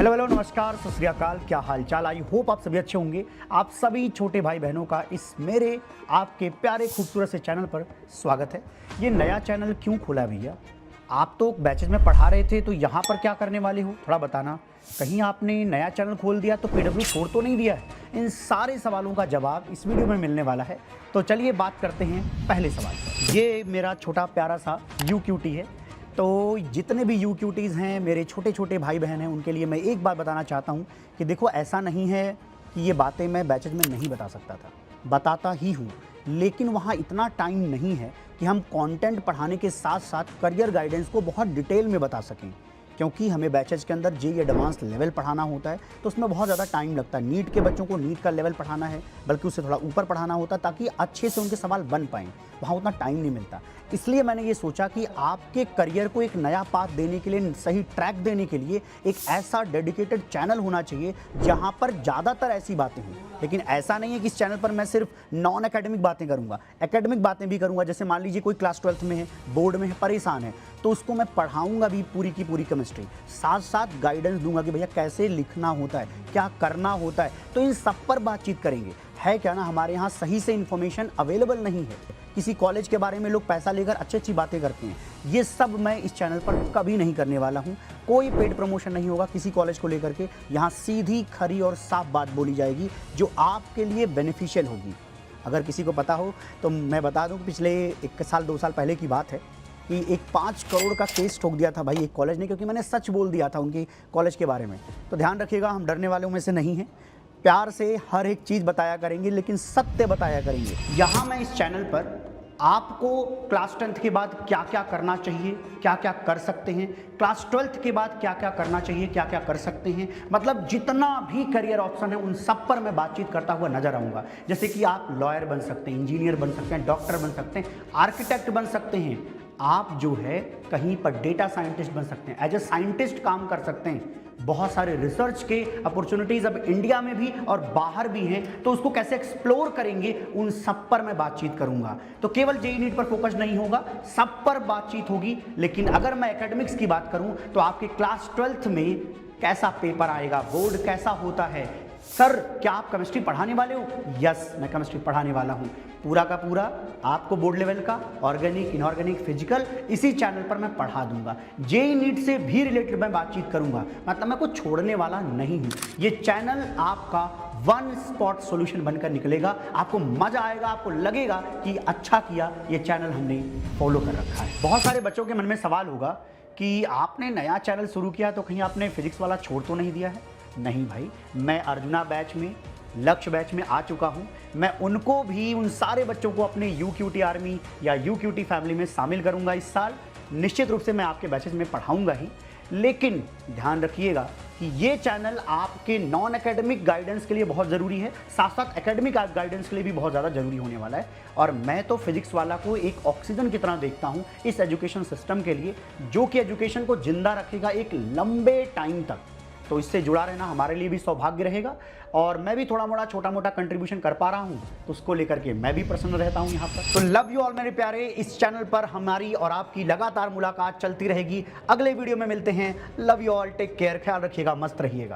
Hello hello नमस्कार सत श्री अकाल, क्या हाल चाल। आई होप आप सभी अच्छे होंगे। आप सभी छोटे भाई बहनों का इस मेरे आपके प्यारे खूबसूरत से चैनल पर स्वागत है। ये नया चैनल क्यों खोला है भैया? आप तो बैचेज में पढ़ा रहे थे, तो यहाँ पर क्या करने वाले हो थोड़ा बताना। कहीं आपने नया चैनल खोल दिया तो पीडब्ल्यू छोड़ तो नहीं दिया है? इन सारे सवालों का जवाब इस वीडियो में मिलने वाला है। तो चलिए बात करते हैं पहले सवाल पर। ये मेरा छोटा प्यारा सा यूक्यूटी है। तो जितने भी यूक्यूटीज़ हैं, मेरे छोटे छोटे भाई बहन हैं, उनके लिए मैं एक बात बताना चाहता हूँ कि देखो, ऐसा नहीं है कि ये बातें मैं बैचेज में नहीं बता सकता था, बताता ही हूँ, लेकिन वहाँ इतना टाइम नहीं है कि हम कंटेंट पढ़ाने के साथ साथ करियर गाइडेंस को बहुत डिटेल में बता सकें, क्योंकि हमें बैचेज के अंदर जेईई एडवांस लेवल पढ़ाना होता है, तो उसमें बहुत ज़्यादा टाइम लगता है। नीट के बच्चों को नीट का लेवल पढ़ाना है, बल्कि उससे थोड़ा ऊपर पढ़ाना होता है ताकि अच्छे से उनके सवाल बन पाएँ, वहाँ उतना टाइम नहीं मिलता। इसलिए मैंने ये सोचा कि आपके करियर को एक नया पाथ देने के लिए, सही ट्रैक देने के लिए एक ऐसा डेडिकेटेड चैनल होना चाहिए जहाँ पर ज़्यादातर ऐसी बातें हों। लेकिन ऐसा नहीं है कि इस चैनल पर मैं सिर्फ नॉन एकेडमिक बातें करूँगा, एकेडमिक बातें भी करूँगा। जैसे मान लीजिए कोई क्लास 12th में है, बोर्ड में है, परेशान है, तो उसको मैं पढ़ाऊँगा भी पूरी की पूरी केमिस्ट्री, साथ साथ गाइडेंस दूंगा कि भैया कैसे लिखना होता है, क्या करना होता है। तो इन सब पर बातचीत करेंगे। है क्या ना, हमारे यहाँ सही से इन्फॉर्मेशन अवेलेबल नहीं है। किसी कॉलेज के बारे में लोग पैसा लेकर अच्छी अच्छी बातें करते हैं, ये सब मैं इस चैनल पर कभी नहीं करने वाला हूँ। कोई पेड प्रमोशन नहीं होगा किसी कॉलेज को लेकर के। यहाँ सीधी खरी और साफ बात बोली जाएगी जो आपके लिए बेनिफिशियल होगी। अगर किसी को पता हो तो मैं बता दूँ कि पिछले 1 साल 2 साल पहले की बात है कि एक 5 करोड़ का केस ठोक दिया था भाई एक कॉलेज ने, क्योंकि मैंने सच बोल दिया था उनकी कॉलेज के बारे में। तो ध्यान रखिएगा, हम डरने वालों में से नहीं हैं। प्यार से हर एक चीज़ बताया करेंगे, लेकिन सत्य बताया करेंगे। यहाँ मैं इस चैनल पर आपको क्लास 10th के बाद क्या क्या करना चाहिए, क्या क्या कर सकते हैं, क्लास 12th के बाद क्या क्या करना चाहिए, क्या क्या कर सकते हैं, मतलब जितना भी करियर ऑप्शन है उन सब पर मैं बातचीत करता हुआ नजर आऊँगा। जैसे कि आप लॉयर बन सकते हैं, इंजीनियर बन सकते हैं, डॉक्टर बन सकते हैं, आर्किटेक्ट बन सकते हैं, आप जो है कहीं पर डेटा साइंटिस्ट बन सकते हैं, एज ए साइंटिस्ट काम कर सकते हैं। बहुत सारे रिसर्च के अपॉर्चुनिटीज अब इंडिया में भी और बाहर भी हैं, तो उसको कैसे एक्सप्लोर करेंगे उन सब पर मैं बातचीत करूंगा। तो केवल जेईई नीट पर फोकस नहीं होगा, सब पर बातचीत होगी। लेकिन अगर मैं एकेडमिक्स की बात करूं तो आपके क्लास 12th में कैसा पेपर आएगा, बोर्ड कैसा होता है, सर क्या आप केमिस्ट्री पढ़ाने वाले हो? यस, मैं केमिस्ट्री पढ़ाने वाला हूँ। पूरा का पूरा आपको बोर्ड लेवल का ऑर्गेनिक, इनऑर्गेनिक, फिजिकल इसी चैनल पर मैं पढ़ा दूंगा। जेईई नीट से भी रिलेटेड मैं बातचीत करूंगा, मतलब मैं कुछ छोड़ने वाला नहीं हूँ। ये चैनल आपका वन स्पॉट सॉल्यूशन बनकर निकलेगा। आपको मजा आएगा, आपको लगेगा कि अच्छा किया ये चैनल हमने फॉलो कर रखा है। बहुत सारे बच्चों के मन में सवाल होगा कि आपने नया चैनल शुरू किया तो कहीं आपने फिजिक्स वाला छोड़ तो नहीं दिया है? नहीं भाई, मैं अर्जुना बैच में, लक्ष्य बैच में आ चुका हूं। मैं उनको भी, उन सारे बच्चों को अपने यूक्यूटी आर्मी या यूक्यूटी फैमिली में शामिल करूंगा इस साल। निश्चित रूप से मैं आपके बैचेस में पढ़ाऊंगा ही, लेकिन ध्यान रखिएगा कि ये चैनल आपके नॉन एकेडमिक गाइडेंस के लिए बहुत ज़रूरी है, साथ साथ एकेडमिक गाइडेंस के लिए भी बहुत ज़्यादा ज़रूरी होने वाला है। और मैं तो फिजिक्स वाला को एक ऑक्सीजन की तरह देखता हूँ इस एजुकेशन सिस्टम के लिए, जो कि एजुकेशन को जिंदा रखेगा एक लंबे टाइम तक। तो इससे जुड़ा रहना हमारे लिए भी सौभाग्य रहेगा, और मैं भी थोड़ा मोड़ा छोटा मोटा कंट्रीब्यूशन कर पा रहा हूं, तो उसको लेकर के मैं भी प्रसन्न रहता हूं यहाँ पर। तो लव यू ऑल मेरे प्यारे। इस चैनल पर हमारी और आपकी लगातार मुलाकात चलती रहेगी। अगले वीडियो में मिलते हैं। Love you all, take care, ख्याल रखिएगा, मस्त रहिएगा।